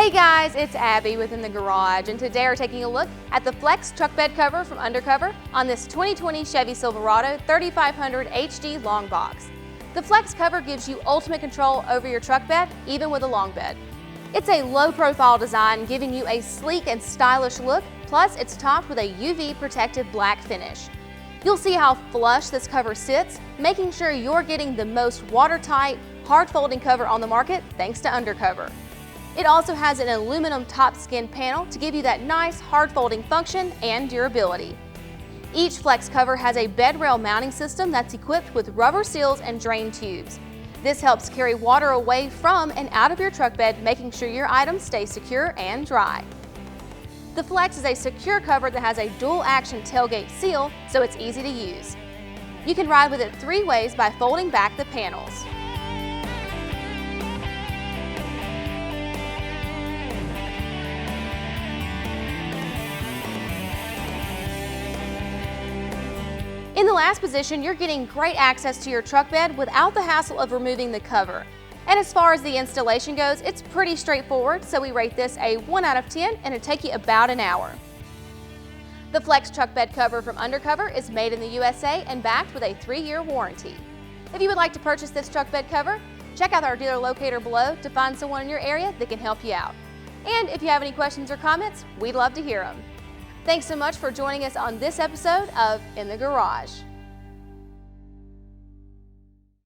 Hey guys, it's Abby within the garage, and today we're taking a look at the Flex truck bed cover from UnderCover on this 2020 Chevy Silverado 3500 HD long box. The Flex cover gives you ultimate control over your truck bed, even with a long bed. It's a low-profile design, giving you a sleek and stylish look, plus it's topped with a UV protective black finish. You'll see how flush this cover sits, making sure you're getting the most watertight, hard-folding cover on the market thanks to UnderCover. It also has an aluminum top skin panel to give you that nice hard folding function and durability. Each Flex cover has a bed rail mounting system that's equipped with rubber seals and drain tubes. This helps carry water away from and out of your truck bed, making sure your items stay secure and dry. The Flex is a secure cover that has a dual action tailgate seal, so it's easy to use. You can ride with it 3 ways by folding back the panels. In the last position, you're getting great access to your truck bed without the hassle of removing the cover. And as far as the installation goes, it's pretty straightforward, so we rate this a 1 out of 10 and it'll take you about an hour. The Flex truck bed cover from UnderCover is made in the USA and backed with a 3-year warranty. If you would like to purchase this truck bed cover, check out our dealer locator below to find someone in your area that can help you out. And if you have any questions or comments, we'd love to hear them. Thanks so much for joining us on this episode of In the Garage.